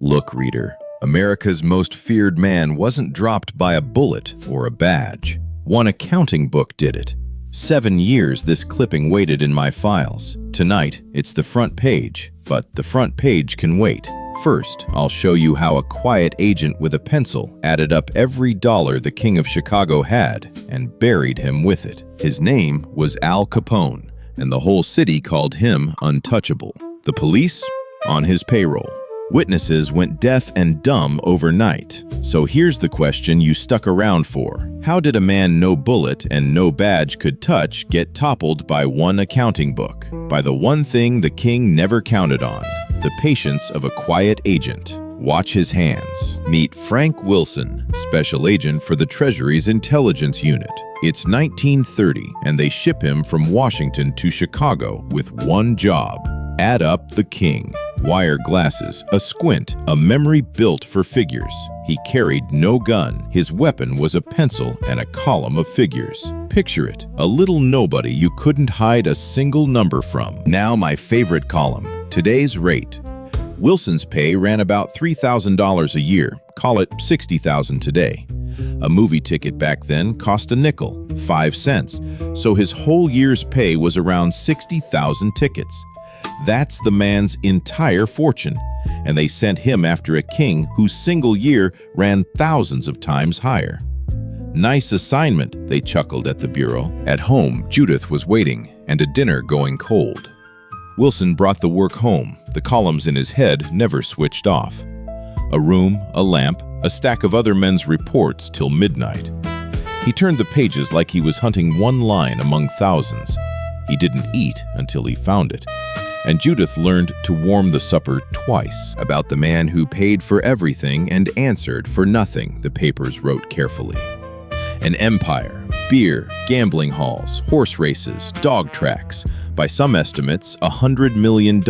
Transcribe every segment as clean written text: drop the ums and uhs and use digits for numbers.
Look, reader, America's most feared man wasn't dropped by a bullet or a badge. One accounting book did it. 7 years this clipping waited in my files. Tonight, it's the front page, but the front page can wait. First, I'll show you how a quiet agent with a pencil added up every dollar the King of Chicago had and buried him with it. His name was Al Capone, and the whole city called him Untouchable. The police? On his payroll. Witnesses went deaf and dumb overnight. So here's the question you stuck around for. How did a man no bullet and no badge could touch get toppled by one accounting book? By the one thing the king never counted on, the patience of a quiet agent. Watch his hands. Meet Frank Wilson, special agent for the Treasury's intelligence unit. It's 1930, and they ship him from Washington to Chicago with one job. Add up the king. Wire glasses, a squint, a memory built for figures. He carried no gun. His weapon was a pencil and a column of figures. Picture it, a little nobody you couldn't hide a single number from. Now my favorite column, today's rate. Wilson's pay ran about $3,000 a year, call it $60,000 today. A movie ticket back then cost a nickel, 5 cents, so his whole year's pay was around 60,000 tickets. That's the man's entire fortune, and they sent him after a king whose single year ran thousands of times higher. Nice assignment, they chuckled at the bureau. At home, Judith was waiting, and a dinner going cold. Wilson brought the work home. The columns in his head never switched off. A room, a lamp, a stack of other men's reports till midnight. He turned the pages like he was hunting one line among thousands. He didn't eat until he found it. And Judith learned to warm the supper twice. About the man who paid for everything and answered for nothing, the papers wrote carefully. An empire, beer, gambling halls, horse races, dog tracks. By some estimates, $100 million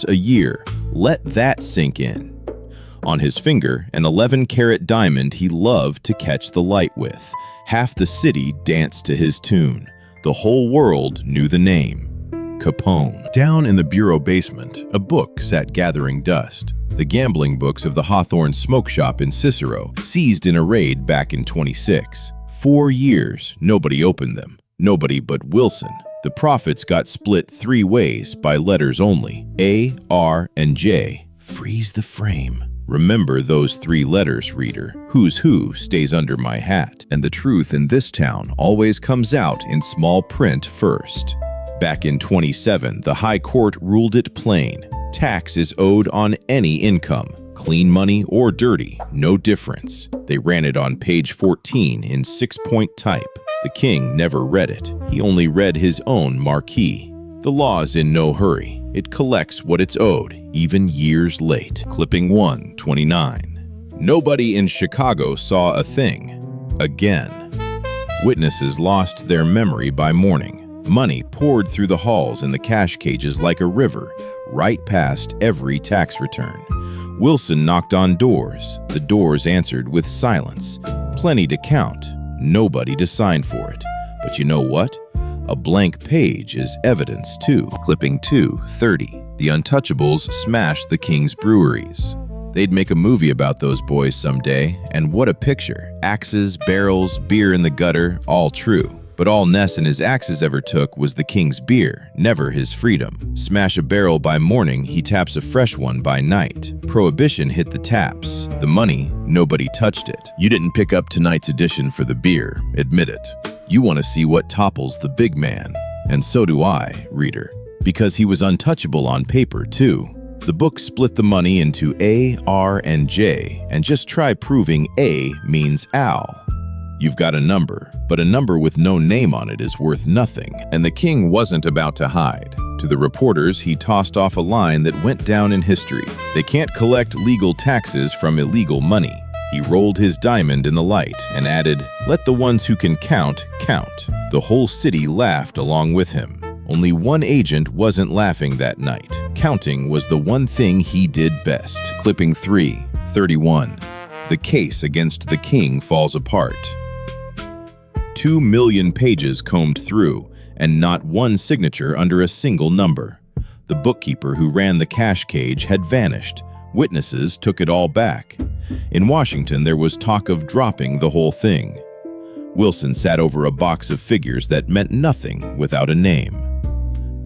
a year. Let that sink in. On his finger, an 11-carat diamond he loved to catch the light with. Half the city danced to his tune. The whole world knew the name. Capone. Down in the bureau basement, a book sat gathering dust. The gambling books of the Hawthorne smoke shop in Cicero, seized in a raid back in 26. 4 years, nobody opened them. Nobody but Wilson. The profits got split 3 ways by letters only. A, R, and J. Freeze the frame. Remember those 3 letters, reader. Who's who stays under my hat. And the truth in this town always comes out in small print first. Back in 27, the High Court ruled it plain. Tax is owed on any income, clean money or dirty, no difference. They ran it on page 14 in 6-point type. The king never read it. He only read his own marquee. The law's in no hurry. It collects what it's owed, even years late. Clipping 129. Nobody in Chicago saw a thing. Again. Witnesses lost their memory by morning. Money poured through the halls and the cash cages like a river, right past every tax return. Wilson knocked on doors. The doors answered with silence. Plenty to count, nobody to sign for it. But you know what? A blank page is evidence too. Clipping 230. The Untouchables smashed the King's breweries. They'd make a movie about those boys someday, and what a picture. Axes, barrels, beer in the gutter, all true. But all Ness and his axes ever took was the king's beer, never his freedom. Smash a barrel by morning, he taps a fresh one by night. Prohibition hit the taps. The money, nobody touched it. You didn't pick up tonight's edition for the beer, admit it. You want to see what topples the big man. And so do I, reader. Because he was untouchable on paper, too. The book split the money into A, R, and J, and just try proving A means Al. You've got a number, but a number with no name on it is worth nothing, and the king wasn't about to hide. To the reporters, he tossed off a line that went down in history. They can't collect legal taxes from illegal money. He rolled his diamond in the light and added, "Let the ones who can count, count." The whole city laughed along with him. Only one agent wasn't laughing that night. Counting was the one thing he did best. Clipping 331. The case against the king falls apart. 2 million pages combed through, and not one signature under a single number. The bookkeeper who ran the cash cage had vanished. Witnesses took it all back. In Washington, there was talk of dropping the whole thing. Wilson sat over a box of figures that meant nothing without a name.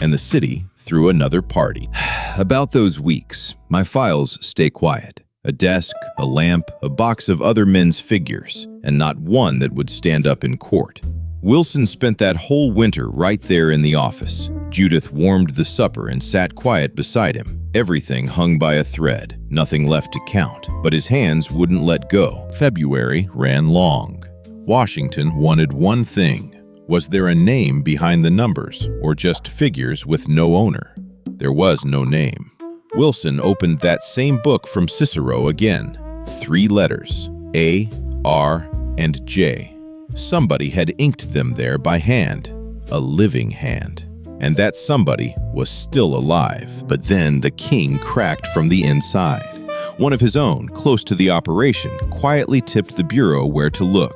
And the city threw another party. About those weeks, my files stay quiet. A desk, a lamp, a box of other men's figures, and not one that would stand up in court. Wilson spent that whole winter right there in the office. Judith warmed the supper and sat quiet beside him. Everything hung by a thread, nothing left to count, but his hands wouldn't let go. February ran long. Washington wanted one thing. Was there a name behind the numbers, or just figures with no owner? There was no name. Wilson opened that same book from Cicero again. 3 letters, A, R, and J. Somebody had inked them there by hand, a living hand. And that somebody was still alive. But then the king cracked from the inside. One of his own, close to the operation, quietly tipped the bureau where to look.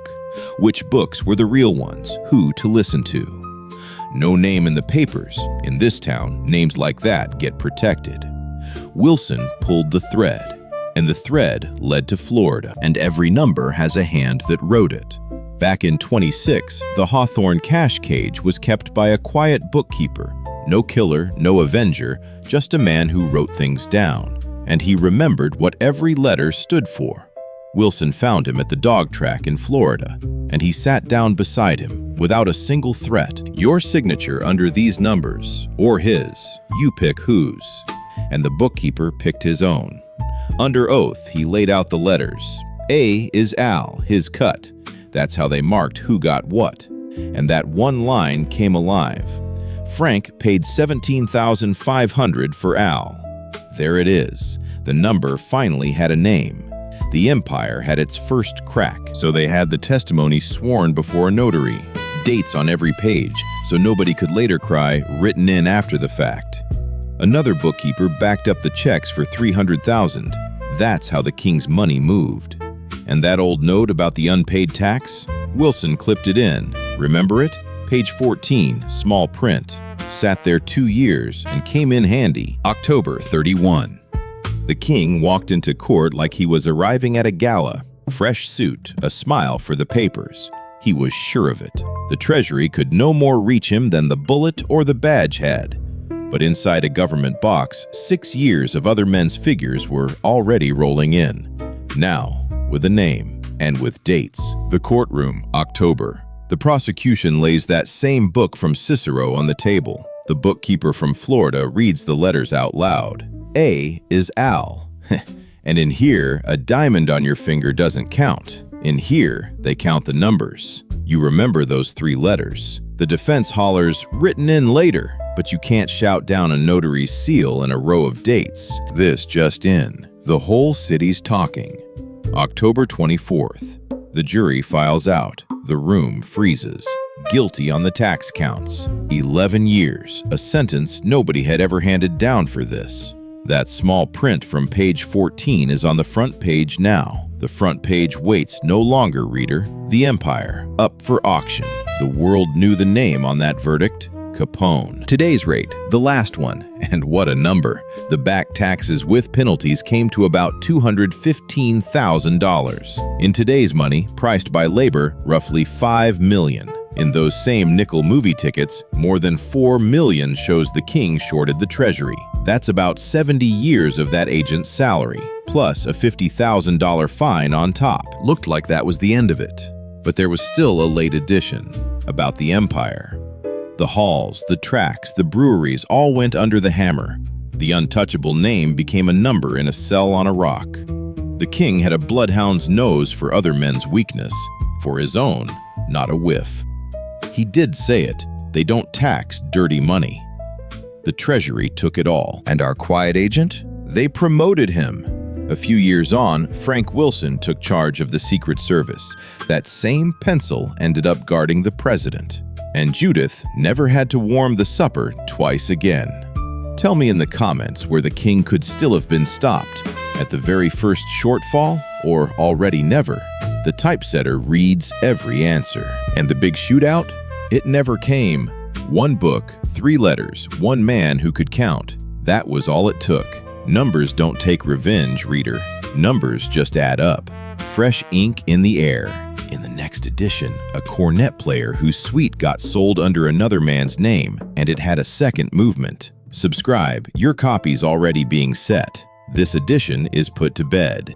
Which books were the real ones, who to listen to. No name in the papers. In this town, names like that get protected. Wilson pulled the thread, and the thread led to Florida, and every number has a hand that wrote it. Back in 26, the Hawthorne cash cage was kept by a quiet bookkeeper. No killer, no avenger, just a man who wrote things down, and he remembered what every letter stood for. Wilson found him at the dog track in Florida, and he sat down beside him without a single threat. Your signature under these numbers, or his, you pick whose. And the bookkeeper picked his own. Under oath, he laid out the letters. A is Al, his cut. That's how they marked who got what. And that one line came alive. Frank paid $17,500 for Al. There it is. The number finally had a name. The empire had its first crack, so they had the testimony sworn before a notary. Dates on every page, so nobody could later cry, written in after the fact. Another bookkeeper backed up the checks for $300,000. That's how the king's money moved. And that old note about the unpaid tax? Wilson clipped it in. Remember it? Page 14, small print. Sat there 2 years and came in handy. October 31. The king walked into court like he was arriving at a gala. Fresh suit, a smile for the papers. He was sure of it. The Treasury could no more reach him than the bullet or the badge had. But inside a government box, 6 years of other men's figures were already rolling in. Now, with a name and with dates. The courtroom, October. The prosecution lays that same book from Cicero on the table. The bookkeeper from Florida reads the letters out loud. A is Al. And in here, a diamond on your finger doesn't count. In here, they count the numbers. You remember those 3 letters. The defense hollers, written in later, but you can't shout down a notary's seal and a row of dates. This just in. The whole city's talking. October 24th. The jury files out. The room freezes. Guilty on the tax counts. 11 years, a sentence nobody had ever handed down for this. That small print from page 14 is on the front page now. The front page waits no longer, reader. The Empire, up for auction. The world knew the name on that verdict. Capone. Today's rate, the last one, and what a number. The back taxes with penalties came to about $215,000. In today's money, priced by labor, roughly $5 million. In those same nickel movie tickets, more than $4 million shows the king shorted the Treasury. That's about 70 years of that agent's salary, plus a $50,000 fine on top. Looked like that was the end of it. But there was still a late edition about the Empire. The halls, the tracks, the breweries all went under the hammer. The Untouchable name became a number in a cell on a rock. The king had a bloodhound's nose for other men's weakness. For his own, not a whiff. He did say it. They don't tax dirty money. The Treasury took it all. And our quiet agent? They promoted him. A few years on, Frank Wilson took charge of the Secret Service. That same pencil ended up guarding the president. And Judith never had to warm the supper twice again. Tell me in the comments where the king could still have been stopped. At the very first shortfall, or already never? The typesetter reads every answer. And the big shootout? It never came. 1 book, 3 letters, 1 man who could count. That was all it took. Numbers don't take revenge, reader. Numbers just add up. Fresh ink in the air. In the next edition, a cornet player whose suite got sold under another man's name, and it had a second movement. Subscribe, your copy's already being set. This edition is put to bed.